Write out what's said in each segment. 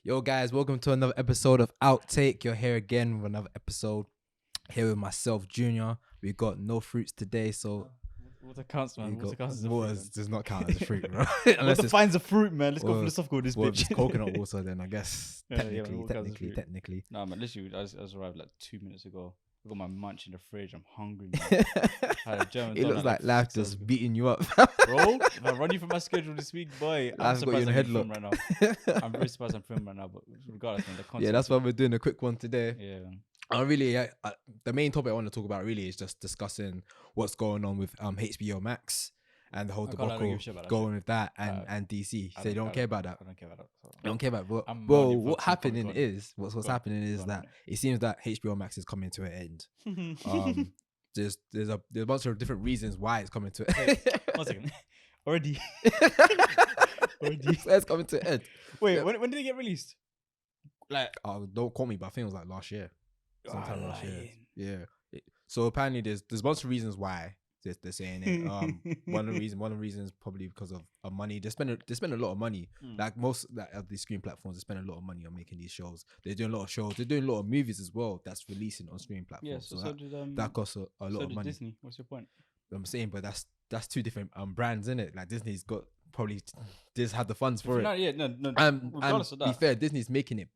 Yo, guys, welcome to another episode of Outtake. You're here again with another episode. Here with myself, Junior. We got no fruits today, so Water counts, man. Water counts as a water fruit. does not count as a fruit, bro. Water defines a fruit, man. Let's go well, philosophical with this well, if bitch. it's coconut water, then I guess Yeah, what counts as fruit? technically. Nah, man. Literally, I was arrived like 2 minutes ago. I got my munch in the fridge. I'm hungry, man. I had a German It looks donut, like life 6 hours just ago. beating you up. Bro, if I run you from my schedule this week, boy, I'm Life's got you surprised in I'm a film headlock. right now. I'm very surprised I'm filming right now, but regardless, man, the concept. Yeah, that's why we're doing a quick one today. Yeah, man. The main topic I want to talk about really is just discussing what's going on with HBO Max and the whole I don't debacle give a shit about that going shit. with that and DC. I So you don't care about that. I don't care about that. You don't care about what? I'm Well, on your what Fox and happening Comic-Con. is what's happening is Go on, that it seems that HBO Max is coming to an end. There's a bunch of different reasons why it's coming to an end. 1 second. Already. So it's coming to an end. Wait, Yeah. when did it get released? Like, Don't call me, but I think it was like last year. Sometime last year. lying. Yeah. So apparently there's a bunch of reasons why they're saying it. One of the reasons probably because of money. They spend a lot of money. Like most of these streaming platforms, they spend a lot of money on making these shows. They're doing a lot of shows. They're doing a lot of movies as well. That's releasing on streaming platforms. Yeah, that costs a lot of money. Disney. What's your point? I'm saying, but that's two different brands, isn't it? Like Disney's got probably just had the funds for it. No. And Regardless of to be that, fair, Disney's making it.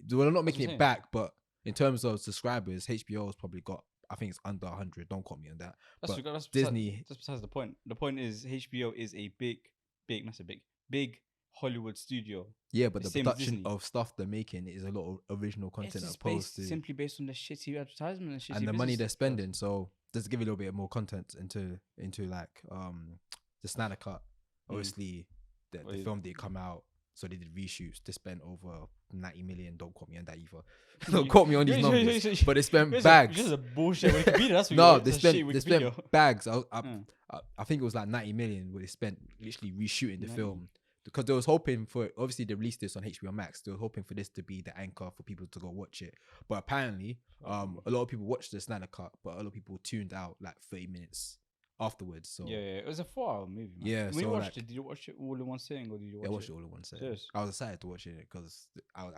Well, they're not making what I'm it back, but in terms of subscribers, HBO has probably got. I think it's under 100. Don't quote me on that. that's Disney. That's besides the point. The point is HBO is a big Hollywood studio. Yeah, but the same as production Disney. of stuff they're making is a lot of original content It's as just opposed to simply based on the shitty advertisement and shitty and the money business they're stuff. spending. So just to give you a little bit more content into like the Snyder Cut. Obviously, the film did come out, so they did reshoots. They spent over 90 million. Don't quote me on that either. Don't quote me on these numbers. But they spent bags. This is a bullshit Wikipedia. That's what No, you they it's a shit spent Wikipedia. bags. I think it was like 90 million where they spent literally reshooting the film because they was hoping for. Obviously, they released this on HBO Max. They were hoping for this to be the anchor for people to go watch it. But apparently, a lot of people watched the Snyder Cut, but a lot of people tuned out like 30 minutes afterwards. So Yeah, it was a 4-hour movie. Man. Yeah, when so you watched like- it, did you watch it all in one sitting or did you watch I watched it all in one set. Serious? I was excited to watch it because I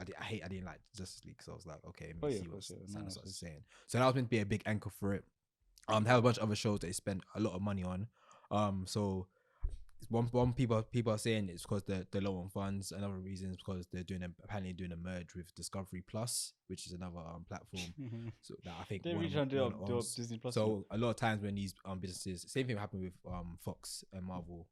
didn't like Justice League, so I was like, okay, let me see what Snyder Cut is saying. So that was meant to be a big anchor for it. They have a bunch of other shows that they spent a lot of money on. So one people are saying it's because they're low on funds. Another reason is because they're apparently doing a merge with Discovery Plus, which is another platform. So that I think They one really of- trying to do one up owns. Disney Plus. So a lot of times when these businesses, same thing happened with Fox and Marvel.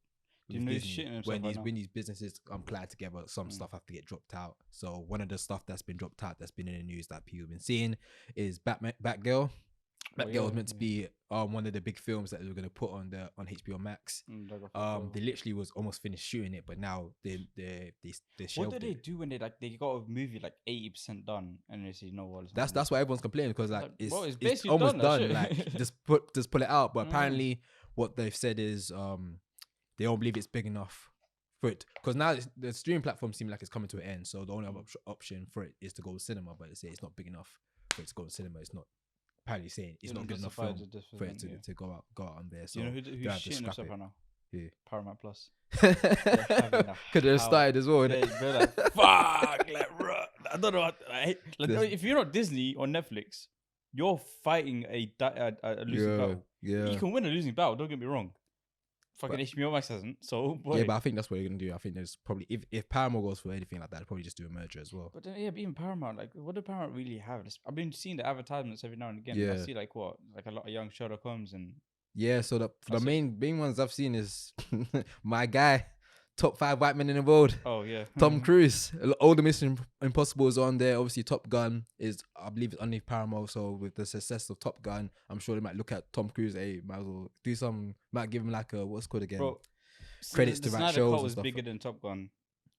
Do you with know he's Disney. shitting himself when right now? these businesses collide together, some stuff have to get dropped out. So one of the stuff that's been dropped out that's been in the news that people have been seeing is Batgirl. Batgirl was meant to be one of the big films that they were going to put on HBO Max. They literally was almost finished shooting it, but now they shelved What do they it. do when they got a movie like 80% done and they say no? Well, That's why everyone's complaining because like Like, bro, it's it's basically almost done, done. that Like shit. just pull it out. But apparently, what they've said is they don't believe it's big enough for it because now the streaming platform seems like it's coming to an end. So the only other option for it is to go to cinema, but they say it's not big enough for it to go to cinema. It's not. Apparently saying it's not good enough film for it to go out on there. So you know who's they have to shitting scrap himself it. right now? Who? Paramount Plus. Could have started as well. Yeah, innit? bro, like, fuck, like, bro, I don't know. If you're not Disney or Netflix, you're fighting a losing battle. Yeah. You can win a losing battle. Don't get me wrong. Fucking HBO Max hasn't. So boy. Yeah, but I think that's what they're gonna do. I think there's probably if Paramount goes for anything like that, they'll probably just do a merger as well. But then, but even Paramount, like, what do Paramount really have? I've been seeing the advertisements every now and again. Yeah. I see like a lot of young Sherlock Holmes and Yeah, so the That's it. main ones I've seen is my guy, top 5 white men in the world, oh yeah, Tom Cruise. All the Mission Impossible is on there. Obviously, Top Gun is, I believe, it's underneath Paramount. So with the success of Top Gun, I'm sure they might look at Tom Cruise. Hey, might as well do some. Might give him like a what's it called again? bro. Credits the to write Snyder shows Cut and was stuff. bigger than Top Gun,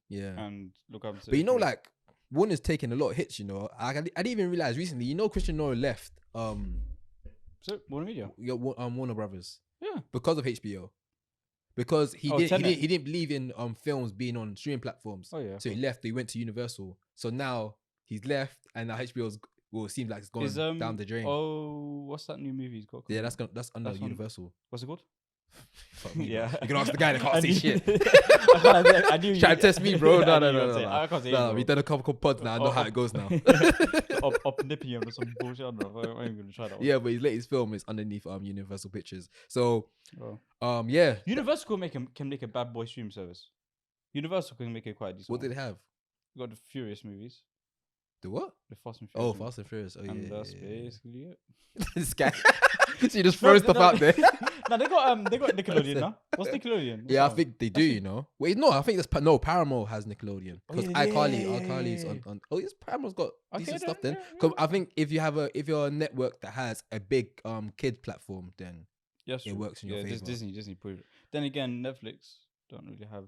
Yeah, and look up. but you know, like Warner's taking a lot of hits. You know, I didn't even realize recently. You know, Christian Nolan left. So Warner Media. Warner Brothers Yeah. because of HBO. Because he Tenet. didn't believe in films being on streaming platforms. Oh yeah. So he left. He went to Universal. So now he's left, and now HBO's it seems like it's going down the drain. Oh, what's that new movie he's got? Yeah, that's under that's on- Universal. What's it called? Fuck me, Yeah. bro. You can ask the guy that can't say shit. I knew you. Try to test me, bro. I No, knew no, you no, would say, no, I can't say it, no. bro. We done a couple pods now. I know how it goes now. Up nipping you on some bullshit. I don't know. I'm even gonna try that one. Yeah, but his latest film is underneath Universal Pictures. So Oh. yeah. Universal can make a bad boy stream service. Universal can make it quite decent. What did they have? You got the Furious movies. The what? The Fast and Furious. Oh, Fast and Furious. Oh yeah. And that's basically it. This guy. So you just throw stuff out there. No, they got Nickelodeon now. What's Nickelodeon? I think they do. You know. Wait, no, I think that's Paramount has Nickelodeon because iCarly's on. Oh, yes, Paramount's got decent stuff then. Because I think if you're a network that has a big kid platform, then it works in your favor. Disney proved it. Then again, Netflix don't really have.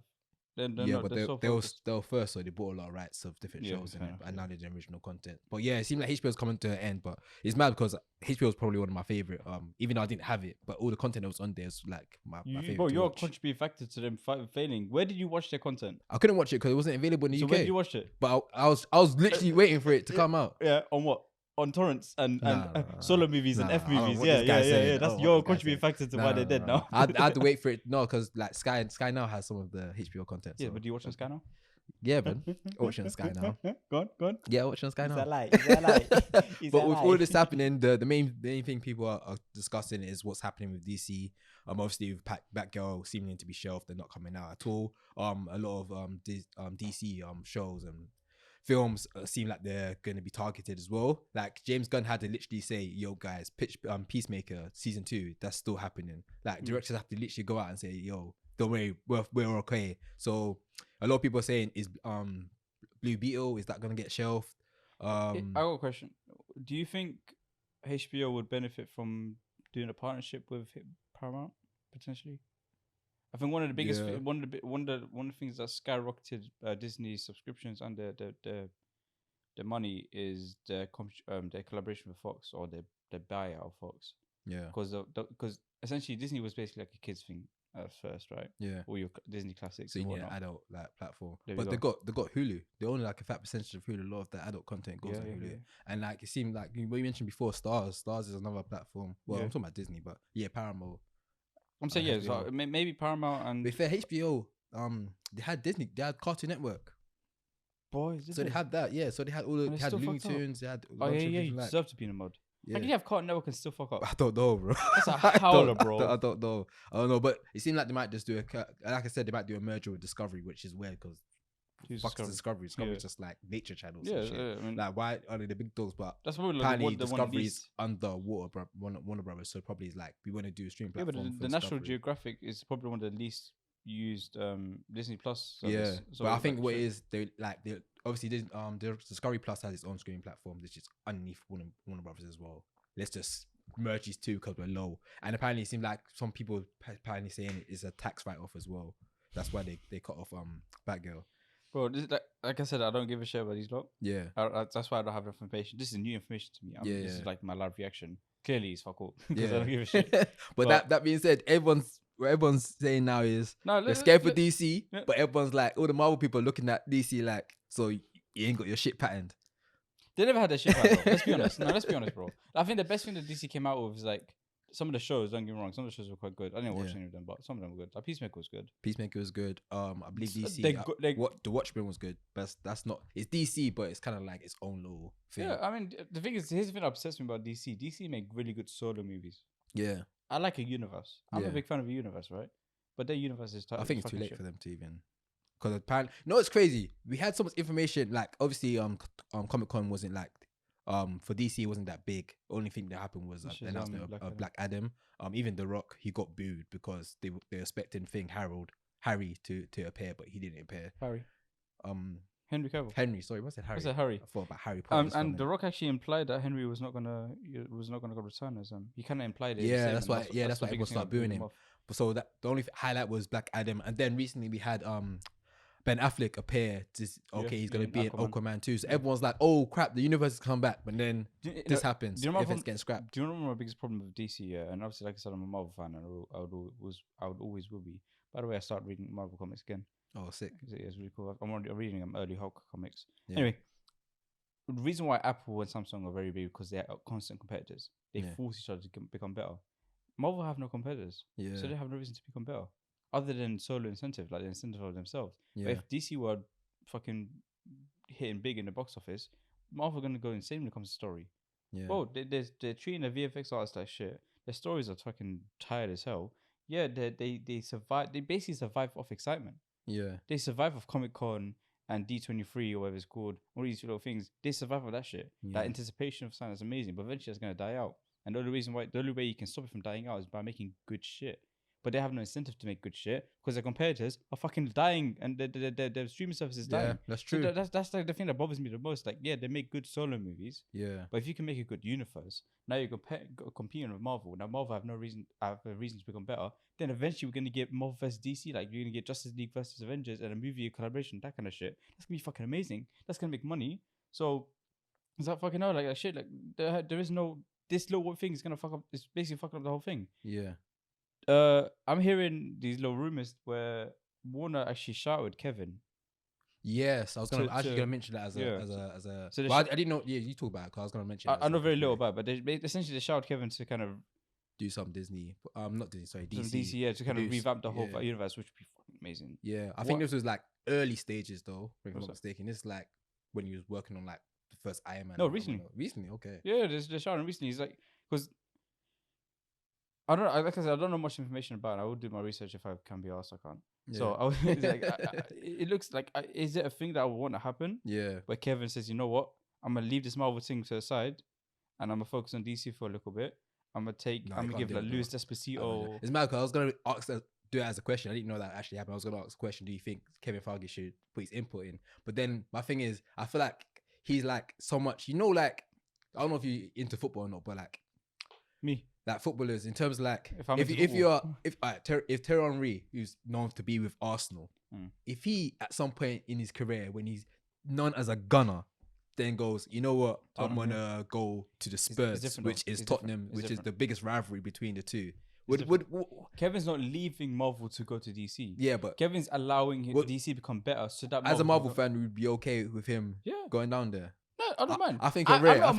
But they were first, so they bought a lot of rights of different shows and now they're doing original content. But yeah, it seemed like HBO's coming to an end, but it's mad because HBO is probably one of my favorite. Even though I didn't have it, but all the content that was on there is like my favorite. Bro, you're a contributing factor to them failing. Where did you watch their content? I couldn't watch it because it wasn't available in the UK. Where did you watch it? But I was literally waiting for it to come out. Yeah, on what? On torrents and solo movies and F movies. Yeah. That's your contributing factor to why they're dead now. I had to wait for it. No, because like Sky now has some of the HBO content. Yeah, but do you watch on Sky now? Yeah, man. Watching on Sky now. Go on. Yeah, watching on Sky now. Is that lie? But with all this happening, the main thing people are discussing is what's happening with DC. Obviously with Batgirl seeming to be shelved and not coming out at all. A lot of DC shows and films seem like they're going to be targeted as well. Like James Gunn had to literally say, yo guys, Peacemaker season 2, that's still happening. Like directors have to literally go out and say, yo, don't worry, we're okay. So a lot of people are saying, is Blue Beetle, is that going to get shelved? I got a question. Do you think HBO would benefit from doing a partnership with Paramount potentially? I think one of the biggest one of the things that skyrocketed Disney's subscriptions and the money is their collaboration with Fox or their buyout of Fox. Yeah. Because essentially Disney was basically like a kids thing at first, right? Yeah. All your Disney classics. So yeah, adult like platform. But they got Hulu. They own like a fat percentage of Hulu. A lot of the adult content goes on Hulu. Yeah. And like it seemed like what you mentioned before, Stars is another platform. Well, I'm talking about Disney, but yeah, Paramount. I'm saying so maybe Paramount and. But fair, HBO, they had Disney, they had Cartoon Network. Boys, so they had that, yeah. So they had they had Looney Tunes, they had. You deserve to be in a mod. Yeah. How can you have Cartoon Network and still fuck up? I don't know, bro. That's a howler, bro. I don't know, but it seemed like they might just do like I said, they might do a merger with Discovery, which is weird because. Fuck Discovery. Discovery's just like nature channels. Yeah, and shit. I mean, like why are they the big dogs? But that's probably apparently Discovery's under Warner Brothers, so probably is like we want to do a stream platform. Yeah, but the National Geographic is probably one of the least used Disney Plus. Yeah, so but I think what it is they obviously Discovery Plus has its own streaming platform, which is underneath Warner Brothers as well. Let's just merge these two because we're low. And apparently it seems like some people apparently saying it's a tax write-off as well. That's why they cut off Batgirl. Bro, this is like I said, I don't give a shit about these lot. Yeah. That's why I don't have enough information. This is new information to me. This is like my live reaction. Clearly, it's fuck all. Because I don't give a shit. but that being said, what everyone's saying now is they're scared for DC, but everyone's like, all the Marvel people are looking at DC like, so you ain't got your shit patterned. They never had their shit patterned, bro. Let's be honest. No, let's be honest, bro. I think the best thing that DC came out with is like, some of the shows, don't get me wrong, some of the shows were quite good. I didn't watch any of them, but some of them were good. Like Peacemaker was good. I believe DC. The Watchmen was good, but that's not. It's DC, but it's kind of like its own little thing. Yeah, I mean, the thing is, here's the thing that upsets me about DC. DC make really good solo movies. Yeah, I like a universe. I'm a big fan of a universe, right? But their universe is. I think it's too late for them to even. Because apparently, no, it's crazy. We had so much information. Like obviously, Comic-Con wasn't like. For DC, it wasn't that big. Only thing that happened was the announcement of Black Adam. Even The Rock, he got booed because they were expecting Harry to appear, but he didn't appear. Henry Cavill. Sorry, what's it? Harry. I thought about Harry Potter. And The Rock actually implied that Henry was not gonna go return as He kind of implied it. Yeah, that's why. That's why everyone started booing him. So that the only highlight was Black Adam, and then recently we had Ben Affleck appear he's going to be in Aquaman 2. So everyone's like, oh crap, the universe has come back. But then this happens. Everything's getting scrapped. Do you remember my biggest problem with DC? Yeah, and obviously, like I said, I'm a Marvel fan and I would always will be. By the way, I started reading Marvel comics again. Oh, sick. It's really cool. I'm already reading early Hulk comics. Yeah. Anyway, the reason why Apple and Samsung are very big because they're constant competitors. They force each other to become better. Marvel have no competitors. Yeah. So they have no reason to become better. Other than solo incentive, like the incentive of themselves. Yeah. But if DC were fucking hitting big in the box office, Marvel are going to go insane when it comes to story. Yeah. Bro, they're treating the VFX artists like shit. Their stories are fucking tired as hell. Yeah, they survive. They basically survive off excitement. Yeah. They survive off Comic-Con and D23 or whatever it's called. All these little things. They survive off that shit. That anticipation of something is amazing. But eventually it's going to die out. And the only way you can stop it from dying out is by making good shit. But they have no incentive to make good shit because their competitors are fucking dying and their streaming service is dying. Yeah, that's true. So that's like the thing that bothers me the most. Like, yeah, they make good solo movies. Yeah. But if you can make a good universe, now you're competing with Marvel. Now Marvel have a reason to become better. Then eventually we're gonna get Marvel versus DC. Like you're gonna get Justice League versus Avengers and a movie collaboration, that kind of shit. That's gonna be fucking amazing. That's gonna make money. So is that fucking out like that shit? Like there is no this little thing is gonna fuck up. It's basically fucking up the whole thing. Yeah. I'm hearing these little rumors where Warner actually shouted Kevin. Yes, I was gonna mention that as a. So I didn't know. Yeah, you talk about it. Cause I was gonna mention. I know very little about it, but they essentially shouted Kevin to kind of do some Disney. Not Disney. Sorry, DC. Some DC, yeah, to kind of revamp the whole universe, which would be fucking amazing. Yeah, I think this was like early stages though. If I'm not mistaken, this is like when he was working on like the first Iron Man. No, recently. Recently, okay. Yeah, they're shouting recently. He's like, because I don't know. Like I said, I don't know much information about it. I will do my research if I can be asked. I can't. Yeah. So it looks like, is it a thing that I would want to happen? Yeah. Where Kevin says, you know what? I'm going to leave this Marvel thing to the side and I'm going to focus on DC for a little bit. I'm going to give like Luis Despacito. It's mad because I was going to ask do it as a question. I didn't know that actually happened. I was going to ask a question. Do you think Kevin Feige should put his input in? But then my thing is, I feel like he's like so much, like, I don't know if you're into football or not, but like me. Like footballers, in terms of like, if Thierry Henry, who's known to be with Arsenal, if he at some point in his career when he's known as a gunner, then goes, you know what, I'm gonna go to the Spurs, which is Tottenham, which is the biggest rivalry between the two. Kevin's not leaving Marvel to go to DC. Yeah, but Kevin's allowing DC to become better, so that as a Marvel fan, we'd be okay with him going down there. No, I don't mind. I think I'm a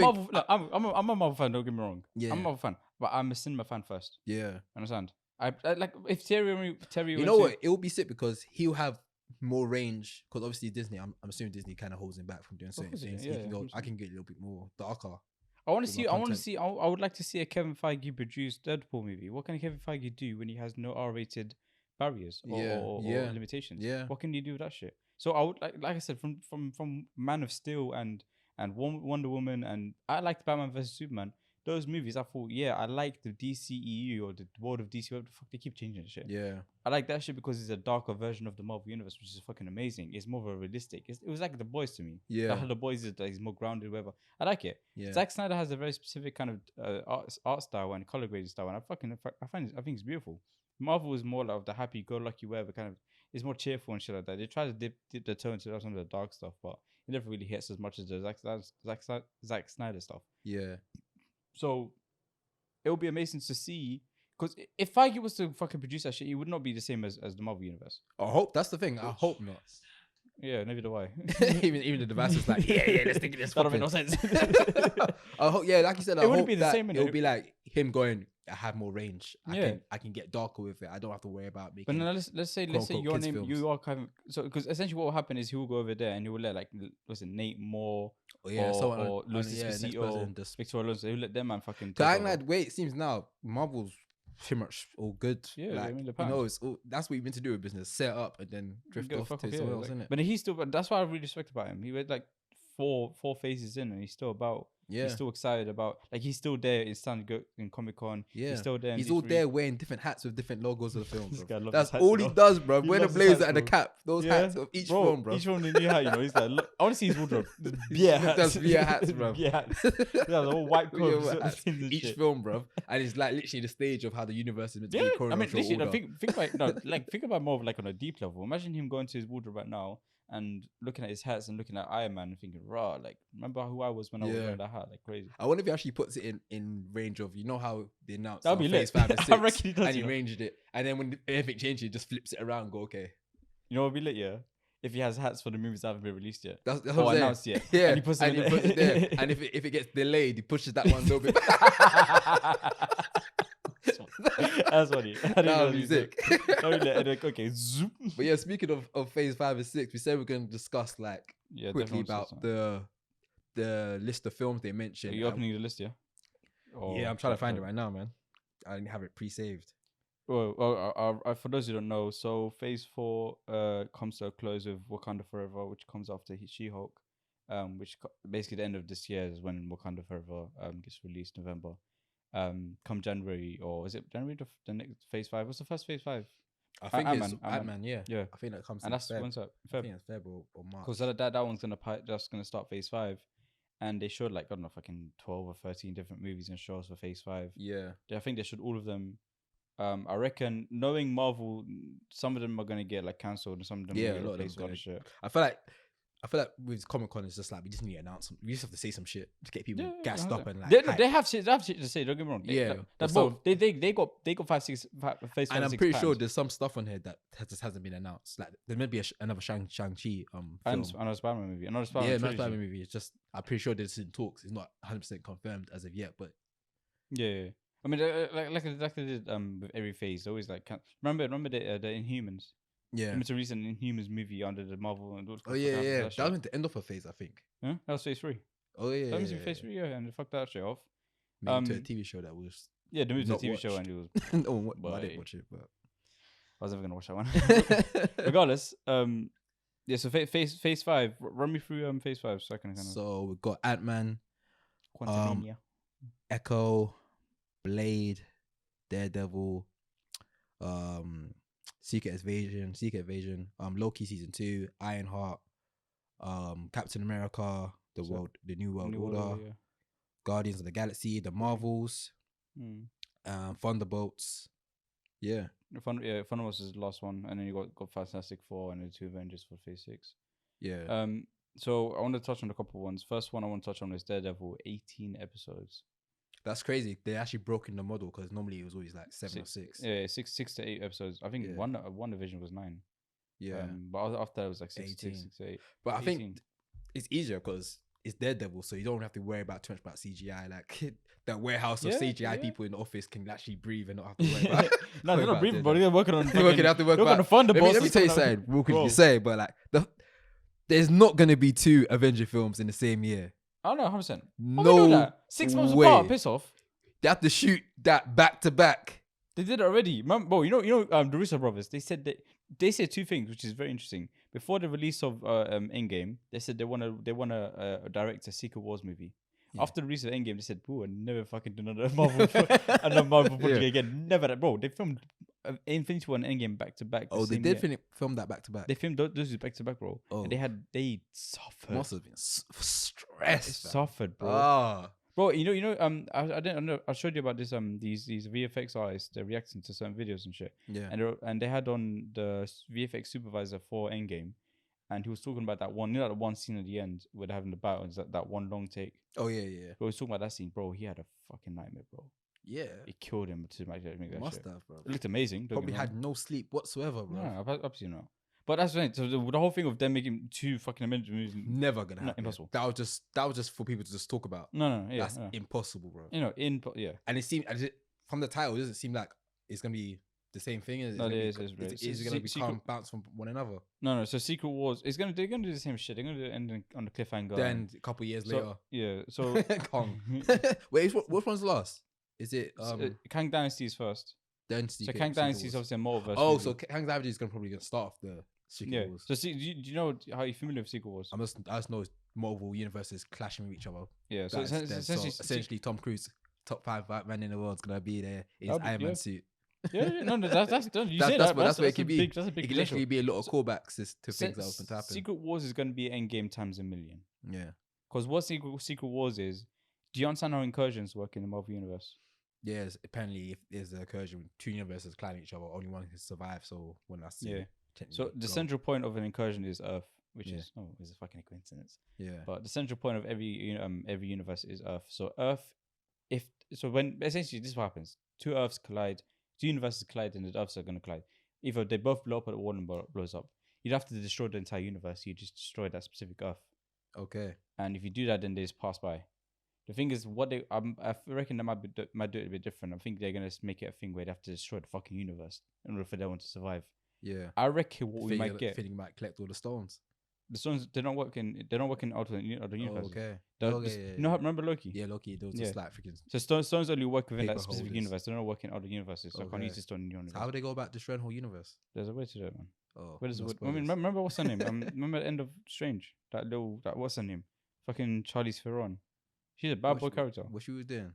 Marvel fan. Don't get me wrong. Yeah, I'm a Marvel fan, but I'm a cinema fan first. Yeah, understand? I like if Terry. You know what? It will be sick because he'll have more range. Because obviously Disney, I'm assuming Disney kind of holds him back from doing certain things. I can get a little bit more darker. I want to see. I would like to see a Kevin Feige produced Deadpool movie. What can Kevin Feige do when he has no R-rated barriers or limitations? Yeah. What can you do with that shit? So I would like I said from Man of Steel and Wonder Woman, and I liked Batman vs Superman. Those movies, I thought, I like the DCEU or the world of DC. What the fuck, they keep changing shit. Yeah, I like that shit because it's a darker version of the Marvel universe, which is fucking amazing. It's more of a realistic. It was like The Boys to me. Yeah, how The Boys is more grounded, whatever. I like it. Yeah, Zack Snyder has a very specific kind of art style and color grading style, and I think it's beautiful. Marvel is more like the happy-go-lucky, whatever kind of. It's more cheerful and shit like that. They try to dip the tone to some of the dark stuff, but it never really hits as much as the Zack Snyder stuff. Yeah. So it would be amazing to see, because if Feige was to fucking produce that shit, it would not be the same as the Marvel universe. I hope that's the thing. I hope not. Yeah, neither do I. even the device is like, let's think of this. That don't make no sense. I hope, like you said, it wouldn't be the same. It would be like him going, I have more range. I can get darker with it. I don't have to worry about making. But now let's say your name, films. You are kind of so because essentially what will happen is he will go over there and he will let like Nate Moore or Luis Despacito, Victor Alonso. He'll let them man fucking. I think like the way it seems now, Marvel's pretty much all good. Yeah, like, that's what you've been to do with business. Set up and then drift off to somewhere else, isn't it? But he's still. But that's what I really respect about him. He went like four phases in, and he's still about. Yeah. He's still excited about, like, he's still there in in Comic-Con. Yeah. He's still there. He's all there wearing different hats with different logos of the film. That's all he does, bro. Wear the blazer and the cap. Those hats of each film, bro. Each film the new hat, He's like, look, I want to see his wardrobe. Beer hats. That's beer hats, bro. Beer hats. That's all white coats. Each film, bro. And it's like literally the stage of how the universe is meant to be choreographed. I mean, literally, think about more of like on a deep level. Imagine him going to his wardrobe right now and looking at his hats and looking at Iron Man and thinking, like, remember who I was when I was wearing that hat? Like, crazy. I wonder if he actually puts it in range of, how they announced That'll be lit. 5 and 6. I reckon he does. And he ranged it. And then when anything changes, he just flips it around and go, okay. You know what would be lit, yeah? If he has hats for the movies that haven't been released yet. That's what announced yet. Yeah. And he puts it there. And if it gets delayed, he pushes that one a little bit. That's funny. That would be sick. Okay, zoom. But yeah, speaking of phase 5 and 6, we said we're going to discuss quickly about the list of films they mentioned. Are you opening the list, yeah? Yeah, I'm trying to find it right now, man. I didn't have it pre-saved. Well, for those who don't know, so phase 4 comes to a close with Wakanda Forever, which comes after She-Hulk, which basically the end of this year is when Wakanda Forever gets released, November. Come January, or is it January the next phase 5? What's the first phase 5? I think it's Ant-Man, yeah. I think that comes. And that's when's that? I think it's Feb or March. Because that one's gonna start phase 5, and they showed I don't know, fucking 12 or 13 different movies and shows for phase 5. Yeah, I think they showed all of them. I reckon, knowing Marvel, some of them are gonna get cancelled, and some of them a get lot replaced of them with other shit. I feel like with Comic-Con, it's just we just need to announce some. We just have to say some shit to get people gassed up and they have shit to say. Don't get me wrong. They got 5, 6 phase 5. And I'm pretty sure there's some stuff on here that just hasn't been announced. There may be another Shang-Chi film. Another Spider-Man movie. Another Spider-Man movie. It's just I'm pretty sure there's in talks. It's not 100% confirmed as of yet, but yeah. I mean, like they did with every phase. They always remember the Inhumans. Yeah, it's a recent Inhumans movie under the Marvel. And that was the end of a phase, I think. Huh? That was phase 3. Oh yeah, that was phase 3. Yeah, and they fucked that shit off. Made into a TV show that was the movie to a TV show, and it was. I didn't watch it, but I was never gonna watch that one. Regardless, yeah. So phase 5. Run me through phase 5 so I can So we've got Ant-Man, Quantumania, Echo, Blade, Daredevil, Secret Invasion, Loki season 2, Ironheart, Captain America, the New World Order, yeah. Guardians of the Galaxy, the Marvels, Thunderbolts. Yeah. Thunderbolts is the last one, and then you got Fantastic Four and the 2 Avengers for phase 6. Yeah. So I want to touch on a couple of ones. First one I want to touch on is Daredevil, 18 episodes. That's crazy. They actually broke in the model because normally it was always 7 or 6. Yeah, 6 to 8 episodes. I think one division was 9. Yeah, but after that it was 6 to 8. But I think it's easier because it's Daredevil, so you don't have to worry about too much about CGI. That warehouse of CGI people in the office can actually breathe and not have to worry about. No, they're not breathing, but they're working on. They're working on the Thunderbolts. Let me tell you something. What could you say? But there's not gonna be 2 Avenger films in the same year. I don't know, 100%. No, 6 months apart. Piss off. They have to shoot that back to back. They did it already. Bro, you know, the Russo brothers. They said 2 things, which is very interesting. Before the release of Endgame, they said they wanna direct a Secret Wars movie. Yeah. After the release of Endgame, they said, "Bro, I never fucking do another Marvel project again." Never that, bro. They filmed Infinity War and Endgame back to back. Oh, they did film that back to back. They filmed those back to back, bro. Oh. And they suffered. Must have been stressed. They suffered, bro. Ah. Bro, you know, I didn't know. I showed you about this. These VFX artists, they're reacting to certain videos and shit. Yeah. And they had on the VFX supervisor for Endgame, and he was talking about that one. You know, that one scene at the end where they're having the battle. It's that one long take. Oh yeah. Bro, he was talking about that scene, bro. He had a fucking nightmare, bro. Yeah. It killed him to make that Must shit. have, bro. It looked amazing. Probably had no sleep whatsoever, bro. No, absolutely not. But that's the thing. So the whole thing of them making 2 fucking Avengers movies, never gonna happen. Impossible. That was just for people to just talk about. No, yeah, that's impossible, bro. You know, yeah. And it seemed from the title, it doesn't seem like it's gonna be the same thing. Is it gonna become bounce from one another? No. So Secret Wars, they're gonna do the same shit. They're gonna do it ending on the cliffhanger. Then a couple years later, yeah. So Kong. Wait, which one's last? Is it Kang Dynasty is first? So Kang Dynasty is obviously a multiverse. Oh, so Kang Dynasty is probably gonna start off the Secret Wars. So do you know how you familiar with Secret Wars? I just know Marvel universes clashing with each other. Yeah. So essentially, Tom Cruise, top 5 Batman in the world, is gonna be there in his Iron Man suit. Yeah, no, that's what it could be. That's a big. It could literally be a lot of callbacks to things that happen to happen. Secret Wars is gonna be Endgame times a million. Yeah. Because what Secret Wars is, do you understand how incursions work in the Marvel universe? Yes, apparently if there's an incursion, 2 universes clashing each other, only one can survive. So when I see so the central point of an incursion is Earth, which is a fucking coincidence. Yeah. But the central point of every universe is Earth. So Earth, when essentially this is what happens: 2 Earths collide, 2 universes collide, and the Earths are gonna collide. Either they both blow up or one blows up. You'd have to destroy the entire universe. You just destroy that specific Earth. Okay. And if you do that, then they just pass by. The thing is, what they I reckon they might do it a bit different. I think they're gonna make it a thing where they have to destroy the fucking universe in order for them to survive. Yeah, I reckon what we might get. Feeling might collect all the stones. The stones they don't work in other universes. Okay. You know, remember Loki? Yeah, Loki. Those just like freaking. So stones only work within that specific universe. They don't work in other universes. So I can't use the stone in your universe. So how would they go about destroying the whole universe? There's a way to do it, man. Oh, where does I mean, remember what's her name? Remember the end of Strange? That what's her name? Fucking Charlize Theron. She's a bad boy character. What she was doing?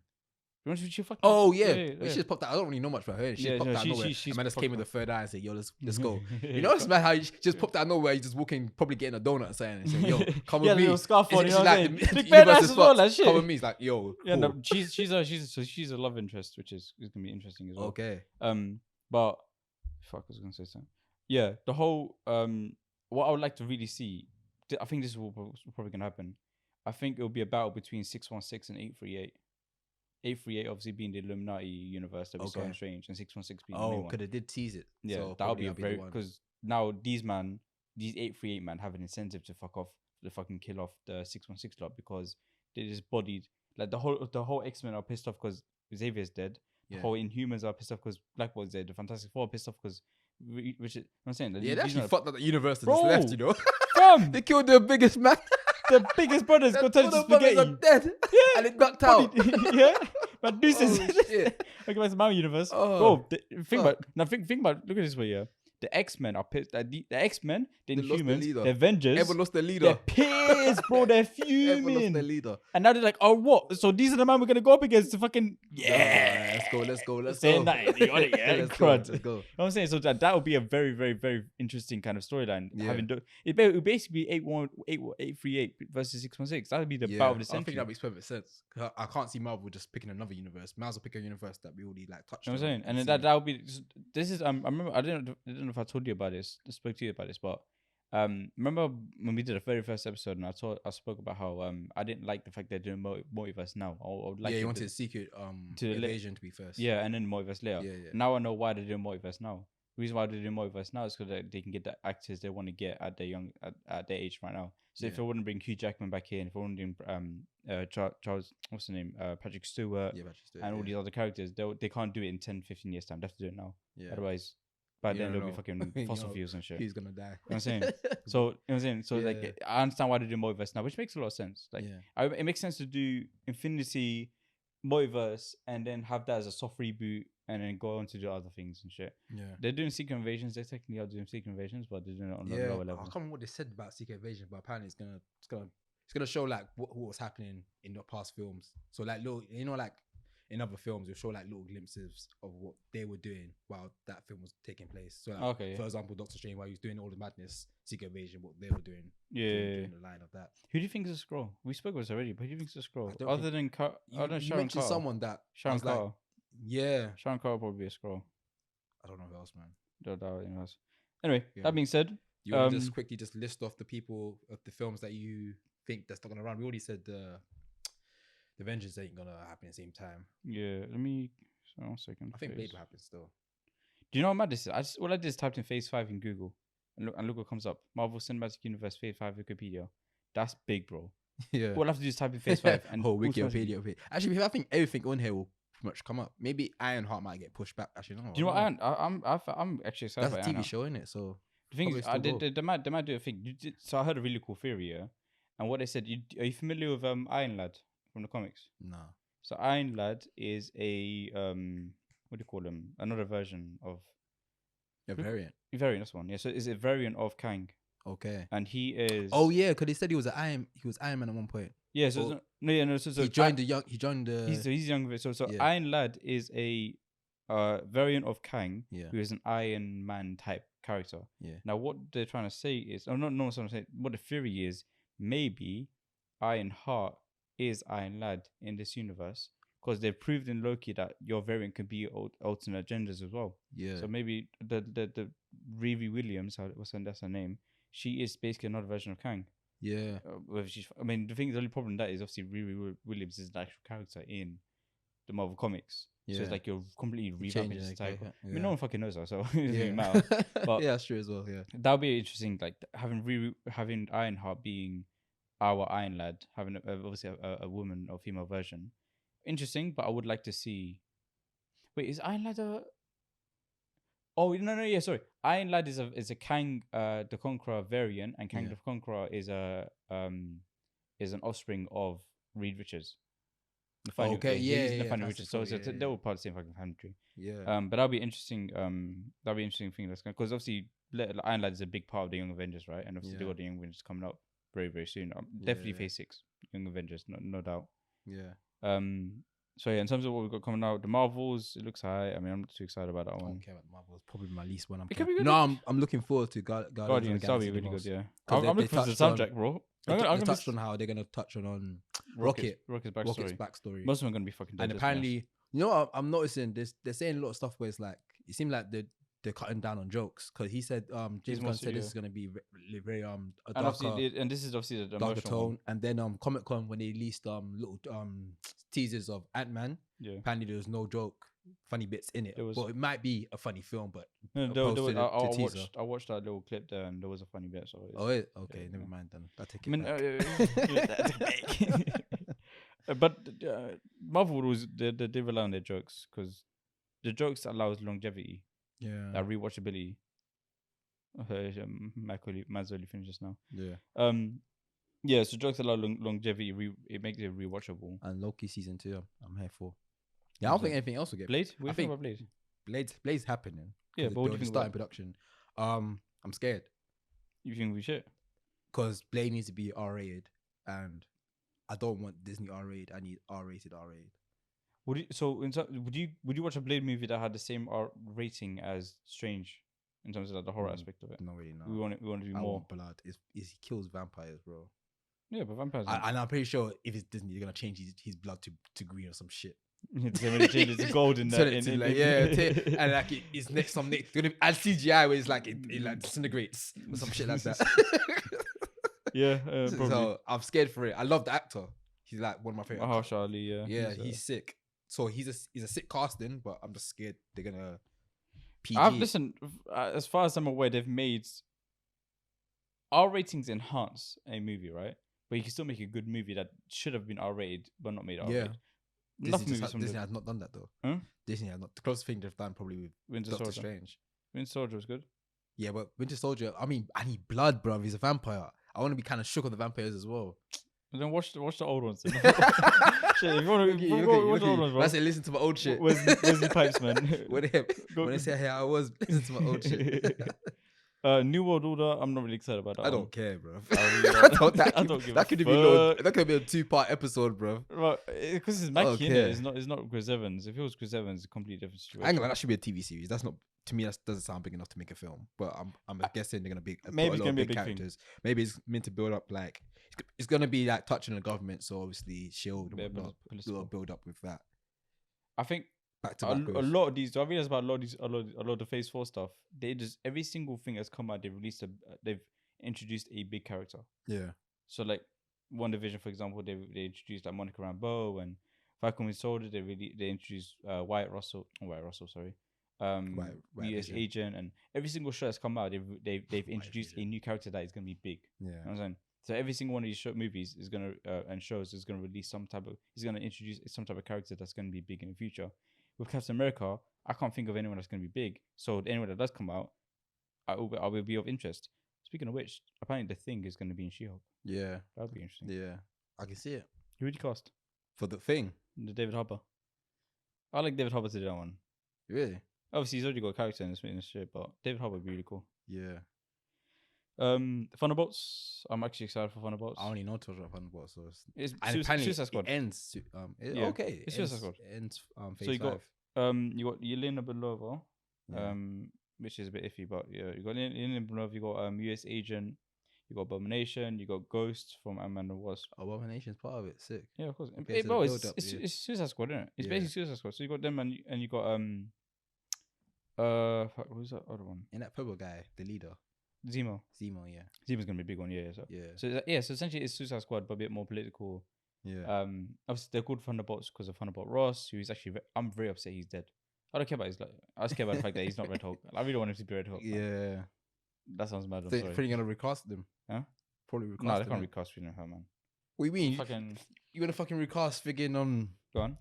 She fucking. Oh yeah. She just popped out. I don't really know much about her. She popped out nowhere. And man just came with the third eye and said, "Yo, let's go." You know, it's about how she just popped out nowhere. You just walking, probably getting a donut or something, and saying, "Yo, come with me." Scarf on, she's like, the universe is fucked. Shit. Come with me. It's like, yo. Yeah, no, she's a love interest, which is gonna be interesting as well. Okay. But fuck, I was gonna say something. Yeah, the whole what I would like to really see. I think this is probably gonna happen. I think it'll be a battle between 616 and 838. 838 obviously being the Illuminati universe that we saw in Strange, and 616 being the main one. Because they did tease it. Yeah, so that would be a very because now these 838 man have an incentive to fuck off, to fucking kill off the 616 lot because they just bodied like the whole X-Men are pissed off because Xavier's dead. The whole Inhumans are pissed off because Black Bolt's dead. The Fantastic Four are pissed off because Richard. I'm saying they actually fucked up the universe that's left. You know, they killed the biggest man. The biggest brothers got turned to spaghetti. Are dead. Yeah, and it ducked out. Yeah, but this is okay. Back to my universe. Bro, think about. Look at this way. Yeah, the X-Men are pissed. The X-Men, the Inhumans, the Avengers. Everyone lost their leader. They're pissed, bro. They're fuming. Everyone lost their leader. And now they're like, oh, what? So these are the man we're gonna go up against to fucking let's go. Let's go. That, you got it, yeah. Let's go. You know what I'm saying? So that would be a very, very, very interesting kind of storyline. Yeah. It would basically be 838 versus 616. That would be the battle of the century. I think that makes perfect sense. I can't see Marvel just picking another universe. Might as well pick a universe that we already like touched. You know what I'm saying? And then that would be. This is I remember I don't know if I told you about this. I spoke to you about this, but remember when we did the very first episode and I spoke about how I didn't like the fact they're doing multiverse now. I would like you wanted Secret Invasion to be first. Yeah, and then multiverse later. Yeah. Now I know why they're doing multiverse now. The reason why they're doing multiverse now is because they can get the actors they want to get at their at their age right now. So if they wouldn't bring Hugh Jackman back in, if they wouldn't bring Charles, what's the name, Patrick Stewart, and all these other characters, they can't do it in 10, 15 years time. They have to do it now. Yeah. Otherwise. But then there'll be fucking fossil fuels and shit. He's gonna die. You know what I'm saying? So you know what I'm saying? So like I understand why they do multiverse now, which makes a lot of sense. Like it makes sense to do Infinity multiverse and then have that as a soft reboot and then go on to do other things and shit. Yeah. They're doing Secret Invasions, they technically are doing Secret Invasions, but they're doing it on a lower level. I can't remember what they said about Secret Invasion, but apparently it's gonna show like what was happening in the past films. So like little, you know, like in other films, it'll show like little glimpses of what they were doing while that film was taking place. So, like, for example, Doctor Strange, while he was doing all the madness, Secret Invasion, what they were doing. During the line of that. Who do you think is a Skrull? We spoke about this already, but who do you think is a Skrull? Other than you mentioned someone that Sharon Carter. Sharon Carter probably be a Skrull. I don't know who else, man. Don't know anyone else. Anyway, that being said, you want to just quickly just list off the people of the films that you think that's not gonna run. We already said the Avengers ain't gonna happen at the same time. Yeah, let me. 1 second. I think Blade will happen still. Do you know what mad this is? All I did is typed in Phase 5 in Google, and look what comes up. Marvel Cinematic Universe Phase 5 Wikipedia. That's big, bro. Yeah. All I have to do is type in Phase 5 and Wikipedia. Actually, I think everything on here will pretty much come up. Maybe Ironheart might get pushed back. Actually, no. Do you know what? I'm actually excited. That's a TV show, isn't it? So the thing is, they might do a thing. So I heard a really cool theory, yeah. And what they said, are you familiar with Iron Lad from the comics? No. So Iron Lad is a what do you call him? Another version of a variant. Variant, that's one. Yeah. So it's a variant of Kang. Okay. And he is. Oh yeah, because they said he was Iron Man at one point. Yeah. So he joined the young. He joined the. He's young. So Iron Lad is a variant of Kang, who is an Iron Man type character. Yeah. Now what they're trying to say is, what I'm saying. What the theory is, maybe Ironheart is Iron Lad in this universe because they've proved in Loki that your variant can be alternate genders as well. Yeah. So maybe the Riri Williams, that's her name. She is basically another version of Kang. Yeah. The only problem that is obviously Riri Williams is an actual character in the Marvel comics. Yeah. So it's like you're completely revamping this type. Yeah. I mean, no one fucking knows her, so it doesn't really matter. But yeah, that's true as well. Yeah. That would be interesting. Like having Ironheart being our Iron Lad having obviously a woman or female version. Interesting, but I would like to see. Wait, is Iron Lad a? Oh no, yeah, sorry. Iron Lad is a Kang the Conqueror variant, and Kang the Conqueror is is an offspring of Reed Richards. Nathaniel Richards. So they were part of the same fucking family tree. Yeah. But that'll be interesting. That'll be interesting thing because obviously Iron Lad is a big part of the Young Avengers, right? And obviously they got the Young Avengers coming up very very soon. Definitely Phase 6 Young Avengers, no doubt. Yeah. So yeah, in terms of what we've got coming out, the Marvels, it looks high. I mean, I'm not too excited about that one. I don't care about the Marvels. Probably my least one. It could be good. No, I'm looking forward to Guardians. That'll be really good. Yeah, I'm looking for the soundtrack, bro. They touched on how they're gonna touch on Rocket's backstory. Most of them are gonna be fucking dead. And apparently, you know what I'm noticing? They're saying a lot of stuff where it's like it seems like they're cutting down on jokes because he said James Gunn said this is gonna be very a darker, and this is obviously the darker tone. One. And then Comic-Con when they released little teasers of Ant-Man, apparently there was no joke, funny bits in it. Well, it might be a funny film, but I watched that little clip there, and there was a funny bit. So okay, never mind then. I take it back. But Marvel was they rely on their jokes because the jokes allows longevity. Yeah, that rewatchability. Mazzoli finished just now. Yeah. Yeah. So jokes allow longevity. It makes it rewatchable. And Loki season 2, I'm here for. Yeah, I don't think anything else will get. Blade. What do you think about Blade? Blade's happening. Yeah, but what do you think starting production? I'm scared. You think we should? Because Blade needs to be R-rated, and I don't want Disney R-rated. I need R-rated. Would you watch a Blade movie that had the same R rating as Strange in terms of the horror aspect of it? Not really. No. We want to do more blood. He kills vampires, bro. Yeah, but vampires. And I'm pretty sure if it's Disney, they're gonna change his blood to green or some shit. They're gonna change it to gold in that. And like it's next some next. They're gonna add CGI where it's like it like disintegrates or some shit like that. Yeah, so I'm scared for it. I love the actor. He's like one of my favorite. Charlie, yeah, he's sick. So he's a sick casting, but I'm just scared they're gonna PG. Listen, as far as I'm aware, they've made R ratings enhance a movie, right? But you can still make a good movie that should have been R rated but not made R rated. Yeah, Disney has not done that though. Huh? Disney has not. The closest thing they've done probably with Doctor Strange. Winter Soldier was good. Yeah, but Winter Soldier. I mean, I need blood, bro. He's a vampire. I want to be kind of shook on the vampires as well. And then watch the old ones. Shit, if you want to watch the old ones, bro. I say listen to my old shit. Where's the pipes, man? when they say hey, I was listen to my old shit. New World Order. I'm not really excited about that. I don't care, bro. That could be a 2-part episode, bro. Right, because it's Mackie, it's not Chris Evans. If it was Chris Evans, it's a completely different situation. That should be a TV series. That's not. To me, that doesn't sound big enough to make a film. But I'm guessing they're gonna be maybe it's gonna be a big characters. Thing. Maybe it's meant to build up like it's gonna be like touching the government. So obviously, Shield will build up with that. I think back to a lot of these. I realized about a lot of the Phase 4 stuff. They just every single thing that's come out, they've introduced a big character. Yeah. So like WandaVision, for example, they introduced like Monica Rambeau, and Falcon Winter Soldier. They introduced Wyatt Russell. Sorry. US agent, and every single show that's come out, they've introduced a new character that is gonna be big. Yeah, you know what I'm saying? So every single one of these movies is gonna and shows is gonna release is gonna introduce some type of character that's gonna be big in the future. With Captain America, I can't think of anyone that's gonna be big. So anyone that does come out, I will be of interest. Speaking of which, apparently the Thing is gonna be in She-Hulk. Yeah, that'll be interesting. Yeah, I can see it. Who would you cast for the Thing? The David Harbour. I like David Harbour to do that one. Really? Obviously, he's already got a character in this shit, but David Harbour would be really cool. Yeah. Thunderbolts. I'm actually excited for Thunderbolts. I only know to about Thunderbolts, so it's Suicide Squad. It ends. Okay. It's Suicide Squad. Ends. Phase 5. You got Yelena Belova, which is a bit iffy, but yeah, you got Yelena Belova. You got US Agent. You got Abomination. You got Ghost from Ant-Man and Wasp. Abomination's part of it. Sick. Yeah, of course. It's Suicide Squad, isn't it? It's basically Suicide Squad. So you got them, and you got who's that other one? And that purple guy, the leader. Zemo, yeah. Zemo's gonna be a big one, yeah. So essentially it's Suicide Squad, but a bit more political. Yeah. Obviously they're called Thunderbolts because of Thunderbolt Ross, who is actually. I'm very upset he's dead. I don't care about I just care about the fact that he's not Red Hulk. I really want him to be Red Hulk. Yeah. Man. That sounds mad. I'm sorry. Pretty gonna recast them. Huh? Probably recast. No, they can't recast her, man. What do you mean? Fucking. You want to fucking recast friggin' Go on.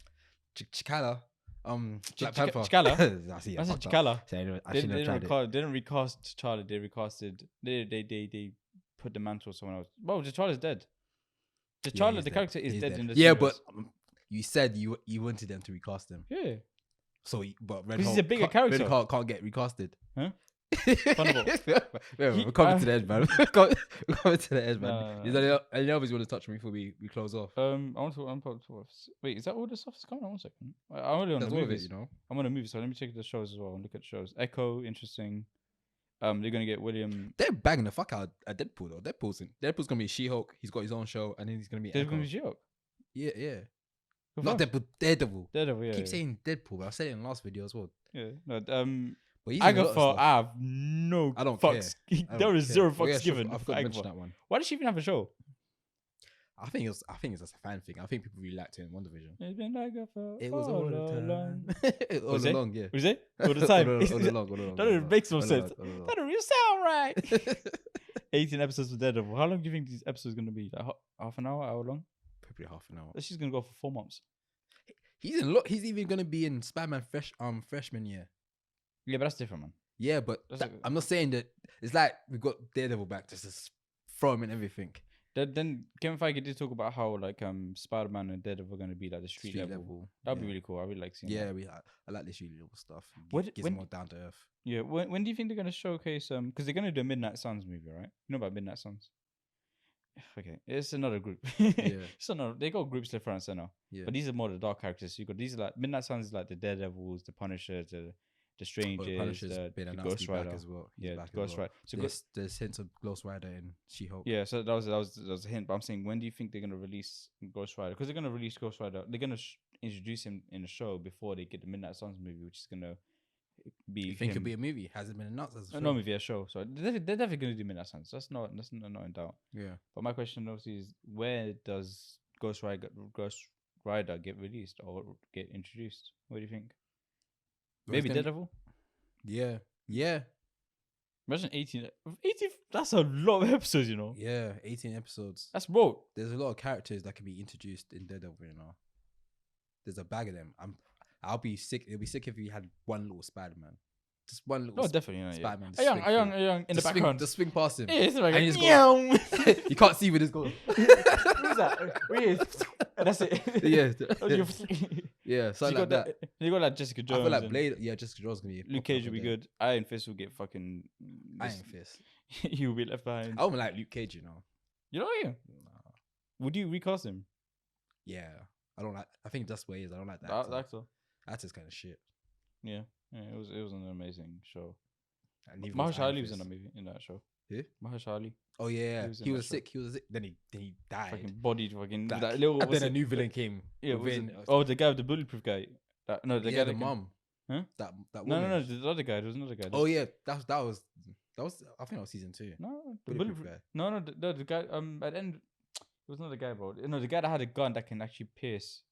Chikala? Black Panther. Chikala? I see. I said Chikala. I shouldn't have tried it. They didn't recast T'Challa. They recasted. They put the mantle on someone else. Bro, T'Challa's dead. T'Challa, the character is dead in the universe. But you said you wanted them to recast him. Yeah. So, but Red Hulk, he's a bigger character. Red Hulk can't get recasted. Huh? We're coming to the edge, man. We're coming to the edge, man. Is there any others you want to touch me before we close off? I want to. Wait, is that all the stuff that's coming on? 1 second. I'm only on the movies. I'm on the movies, so let me check the shows as well and look at the shows. Echo, interesting. They're gonna get William. They're banging the fuck out at Deadpool though. Deadpool's gonna be She-Hulk. He's got his own show, and then he's gonna be. There's gonna be She-Hulk. Yeah. Not Deadpool. Daredevil. Yeah. I keep saying Deadpool, but I said it in the last video as well. Yeah. No. Agatha, I have no. I don't fucks. There is zero fucks given. I forgot to mention that one. Why does she even have a show? I think it's just a fan thing. I think people really liked it in WandaVision. It's been Agatha. It was all the time. All along, yeah. Was it? All the time. All along. That makes no sense. That don't really sound right. 18 episodes of Daredevil. How long do you think these episodes are gonna be? Like half an hour, hour long? Probably half an hour. She's gonna go for 4 months. He's even gonna be in Spider-Man freshman year. Yeah, but that's different, man. Yeah, but I'm not saying that. It's like we got Daredevil back, just throw him in everything. Then Kevin Feige did talk about how like SpiderMan and Daredevil are gonna be like the street level. That'd be really cool. I really like seeing. Yeah, I like the street level stuff. Gives more down to earth. Yeah. When do you think they're gonna showcase because they're gonna do a Midnight Suns movie, right? You know about Midnight Suns? Okay, it's another group. Yeah. They got groups left, right, and center. Yeah. But these are more the dark characters. You got these are like Midnight Suns, like the Daredevils, the Punishers, the Strangers, the Ghost Rider as well. Yeah, Ghost Rider. So there's hints of Ghost Rider in She-Hulk. Yeah, so that was a hint. But I'm saying, when do you think they're gonna release Ghost Rider? Because they're gonna release Ghost Rider. They're gonna introduce him in the show before they get the Midnight Suns movie, which is gonna be. You think it'll be a movie? Hasn't been announced as a show. No movie, a show. So they're definitely gonna do Midnight Suns. That's not in doubt. Yeah. But my question obviously is, where does Ghost Rider get released or get introduced? What do you think? Maybe Daredevil. Yeah. Imagine 18. That's a lot of episodes, you know. Yeah, 18 episodes. That's broke. There's a lot of characters that can be introduced in Daredevil, you know. There's a bag of them. I'll be sick. It'll be sick if we had one little Spider-Man. Just one little. No, definitely. Spider-Man. A young in the background. Just swing past him. Yeah, it's like and you can't see where this goes. Who's that? And that's it. Yeah. So like that. You got like Jessica Jones. I feel like Blade. Yeah, Jessica Jones gonna be. Luke Cage will be good. Iron Fist will get fucking. Iron Fist. He will be left behind. I don't like Luke Cage, you know. You know him? Nah. Would you recast him? Yeah, I don't like. I think that's what he is. I don't like that. Actor. That's just kind of shit. Yeah, it was an amazing show. Mahershala Ali was in that show. Who? Mahershala Ali. Oh yeah, he was sick. Then he died. Fucking bodied. Fucking that little. And then a new villain came. Yeah. The guy with the bulletproof guy. The guy. The mom. Huh? That woman. No. The other guy. There was another guy. Oh yeah, that was. I think that was season 2. No, the bulletproof guy. No, the guy. At the end, it was another guy, bro. No, the guy that had a gun that can actually pierce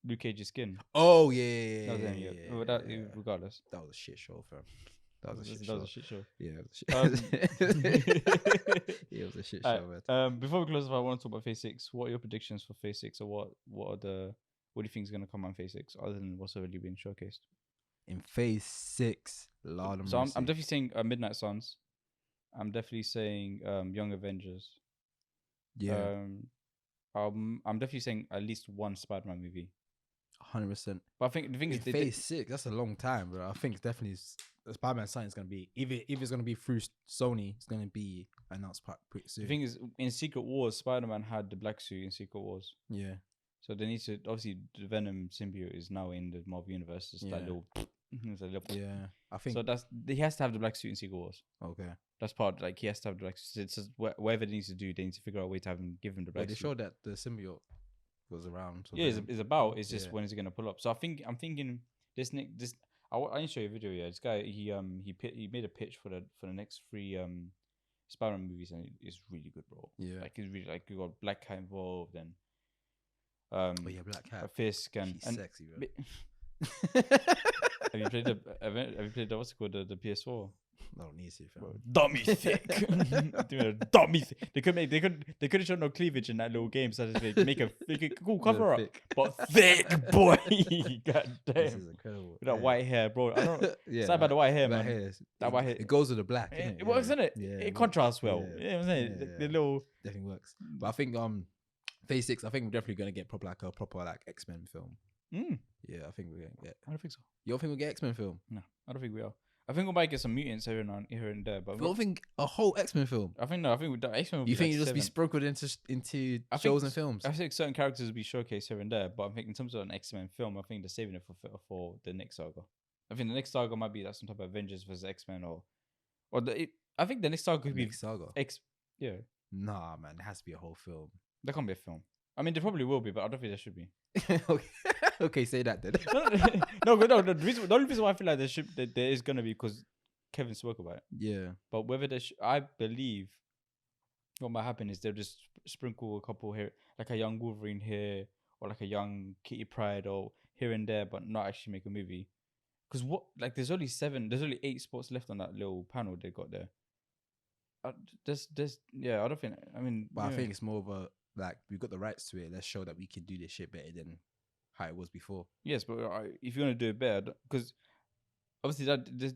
Luke Cage's skin. Oh yeah. That was him, yeah. Regardless, that was a shit show, fam. That was a shit show. Yeah, it was a shit show. Man. Before we close, I want to talk about Phase 6. What are your predictions for Phase 6, or what do you think is going to come on Phase 6, other than what's already been showcased? In Phase 6, Lord of so mercy. I'm definitely saying Midnight Suns. I'm definitely saying Young Avengers. Yeah. I'm definitely saying at least one Spider-Man movie. 100%. But I think the thing is, Phase 6, that's a long time, bro. I think it's definitely Spider-Man sign is going to be, if it's going to be through Sony, it's going to be announced pretty soon. The thing is, in Secret Wars, Spider-Man had the black suit in Secret Wars. Yeah. So they need to, obviously, the Venom symbiote is now in the Marvel Universe. It's that little. Yeah. I think. So he has to have the black suit in Secret Wars. Okay. That's part, like, he has to have the black suit. It's just whatever they need to do, they need to figure out a way to give him the black suit. They showed that the symbiote was around. So it's it's just when is it going to pull up. So I'm thinking this. I need to show you a video. Yeah, this guy he made a pitch for the next 3 Spider-Man movies, and it's really good, bro. Yeah, like it's really, like, you got Black Cat involved and Black Cat, Fisk and sexy, bro. Have you played the what's it called, the PS4? I don't need to, fam. Dummy thick. Dummy thick. They could have shown no cleavage in that little game, so to speak. Make a cool cover up, but thick boy. God damn. This is incredible. With that white hair, bro. I don't. It's not about the white hair, man. That white hair. It goes with the black. It works, isn't it? Yeah, it contrasts well. Yeah, you know what I'm saying? The little definitely works. But I think Phase 6. I think we're definitely gonna get a proper X-Men film. Yeah, I think we're gonna get. I don't think so. You don't think we'll get X-Men film? No, I don't think we are. I think we might get some mutants here and there, but I don't think a whole X-Men film. I think the X-Men. Will you think you'll just be sprinkled into shows and films? I think certain characters will be showcased here and there, but I think in terms of an X-Men film, I think they're saving it for the next saga. I think the next saga might be like some type of Avengers versus X-Men I think the next saga could be saga. Yeah. Nah, man, it has to be a whole film. There can't be a film. I mean, there probably will be, but I don't think there should be. Okay, say that then. No. The only reason why I feel like there is gonna be because Kevin spoke about it. Yeah. But whether I believe what might happen is they'll just sprinkle a couple here, like a young Wolverine here, or like a young Kitty Pryde, or here and there, but not actually make a movie. Because there's only 8 spots left on that little panel they got there. I don't think. I mean, but I think it's more of a we've got the rights to it. Let's show that we can do this shit better than how it was before. Yes, but if you want to do it better, because obviously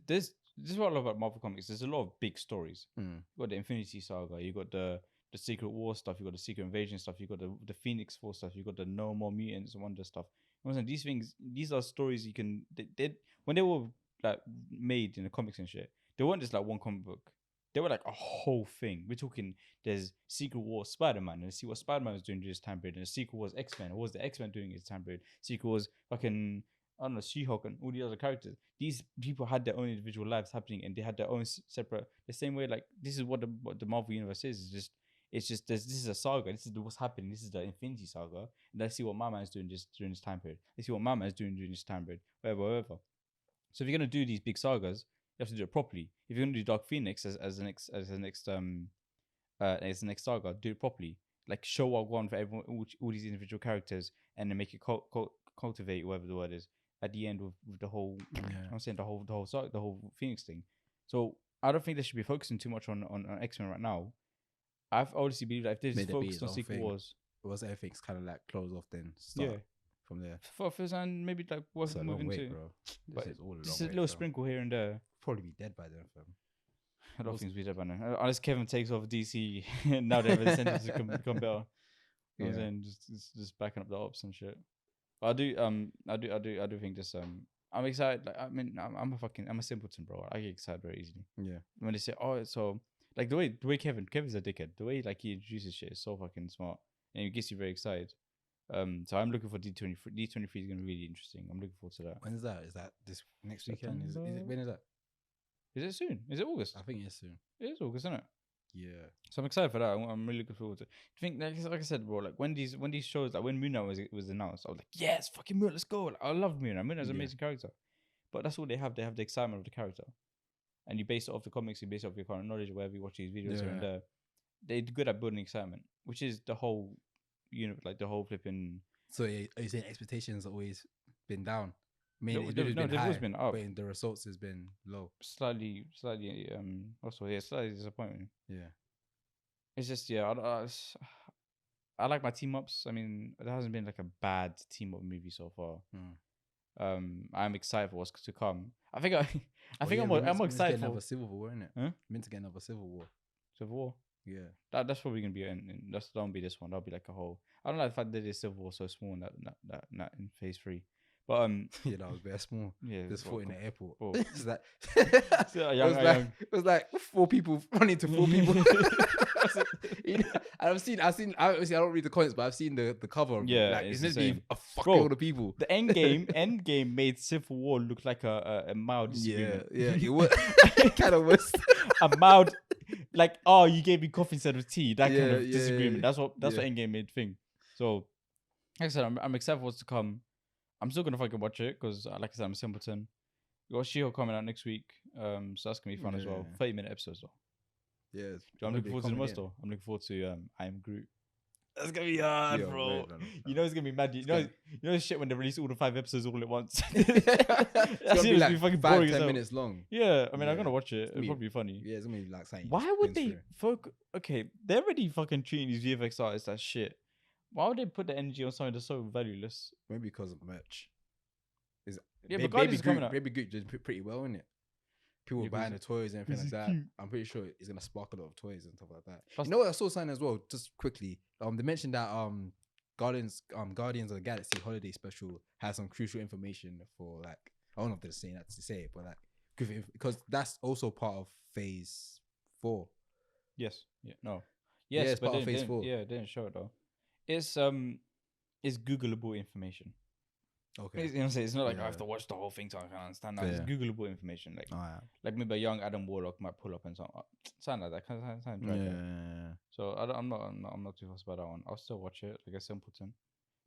this is what I love about Marvel Comics. There's a lot of big stories. You got the Infinity Saga, you got the Secret War stuff, you got the Secret Invasion stuff, you got the Phoenix Force stuff, you got the No More Mutants Wonder stuff. You know, these are stories you can. When they were made in the comics and shit, they weren't just one comic book. They were like a whole thing. We're talking. There's Secret War Spider-Man, and see what Spider-Man was doing during this time period. And the Secret Wars X-Men. What was the X-Men doing in this time period? Secret Wars fucking She-Hulk and all the other characters. These people had their own individual lives happening, and they had their own separate. The same way, this is what the Marvel universe is. This is a saga. This is what's happening. This is the Infinity Saga. And let's see what my man's doing during this time period. Let's see what my man's doing during this time period. Whatever. So if you're gonna do these big sagas, you have to do it properly. If you're gonna do Dark Phoenix as the next saga, do it properly. Show what one for everyone, all these individual characters, and then make it cultivate whatever the word is at the end with the whole. I'm saying the whole Phoenix thing. So I don't think they should be focusing too much on X-Men right now. I've obviously believed that if they just focused on Secret Wars, was everything's kind of close off then start from there. For first and maybe worth moving to. Bro. This is just a little sprinkle here and there. Probably be dead by then, fam. I don't think it's be dead by then. Unless Kevin takes over DC, now they have an incentive to become better. You know what I'm saying? Just backing up the ops and shit. But I do think this. I'm excited. I'm a simpleton, bro. I get excited very easily. Yeah. When they say, oh, so the way Kevin's a dickhead. The way he introduces shit is so fucking smart, and it gets you very excited. So I'm looking for D23. D23 is gonna be really interesting. I'm looking forward to that. When is that? Is that this next weekend? Is it? When is that? Is it soon? Is it August? I think it's soon. It is August, isn't it? Yeah. So I'm excited for that. I'm really looking forward to it. I think, like I said, bro, when these shows, when Moon Knight was announced, I was like, yes, fucking Moon, let's go. I love Moon Knight. Moon Knight's an amazing character. But that's all they have. They have the excitement of the character. And you base it off the comics, you base it off your current knowledge, wherever you watch these videos here and there. They're good at building excitement, which is the whole, the whole flipping. So are you saying expectations have always been down? I mean, they've always been up, but the results has been low. Slightly, slightly disappointing. Yeah, it's just I like my team ups. I mean, there hasn't been a bad team up movie so far. I'm excited for what's to come. I think I'm excited for another Civil War, isn't it? Huh? Meant to get another Civil War. Civil War. Yeah, that's probably gonna be that won't be this one. That'll be a whole. I don't like the fact that this Civil War so small in that in Phase 3. But yeah, that was very small. Yeah, just fought in the airport. Oh. It's like it was like 4 people running to 4 people. And I've seen. Obviously, I don't read the comments, but I've seen the cover. Yeah, it's meant to be a fucking load of people. The Endgame made Civil War look like a mild disagreement. Yeah, it was kind of was a mild, you gave me coffee instead of tea. That kind of disagreement. That's what Endgame made thing. So, like I said, I'm excited for what's to come. I'm still gonna fucking watch it because, like I said, I'm a simpleton. We got She-Hulk coming out next week, so that's gonna be fun as well. 30-minute episodes though. Yes, I'm looking forward to the most though. I'm looking forward to I Am Groot. That's gonna be hard, bro. You know it's gonna be mad. You know shit when they release all the 5 episodes all at once. It's gonna be like fucking 5-10 minutes long. Yeah, I mean, I'm gonna watch it. It'll probably be funny. Yeah, it's gonna be like saying. Why would they Okay, they're already fucking treating these VFX artists as shit. Why would they put the energy on something that's so valueless? Maybe because of merch. But Baby Groot did pretty well in it. People buying the toys and everything like that. Cute. I'm pretty sure it's gonna spark a lot of toys and stuff like that. You know what I saw something as well, just quickly. They mentioned that Guardians of the Galaxy Holiday Special has some crucial information for like, I don't know if they're saying that to say it, but like because that's also part of Phase 4. Yes. Yeah. No. Yes, it's but part of Phase 4. Yeah, they didn't show it though. It's Googleable information. Okay. You know what I'm saying? It's not like I have to watch the whole thing so I can understand that. It's Googleable information. Like, like maybe a young Adam Warlock might pull up and something like that. So I'm not too fussed about that one. I'll still watch it like a simpleton,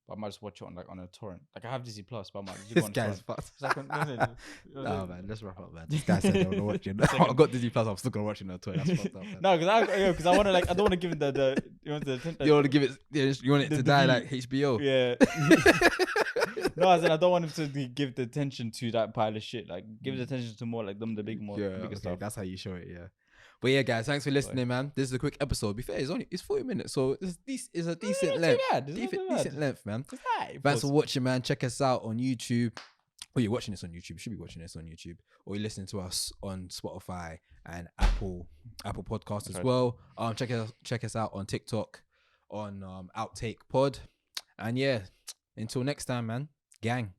but I might just watch it on a torrent. Like I have Disney Plus, but I might just go on guy's fucked. No man, let's wrap up, man. This guy said I want to watch it. I've got Disney Plus. I'm still gonna watch it on a torrent. That's fucked up. Man. No, because I want to I don't want to give it the you want to give it. You want it to die like HBO. Yeah. No, I said I don't want him to give the attention to that pile of shit. Like, give the attention to more like the bigger stuff. That's how you show it. Yeah. But yeah, guys, thanks for listening, man. This is a quick episode. Be fair, it's 40 minutes, so it's a decent length. Decent length, man. Thanks for watching, man. Check us out on YouTube. Oh, you're watching this on YouTube. You should be watching this on YouTube, or you're listening to us on Spotify and Apple Podcasts as well. Check us out on TikTok on Outtake Pod, and yeah, until next time, man. Gang.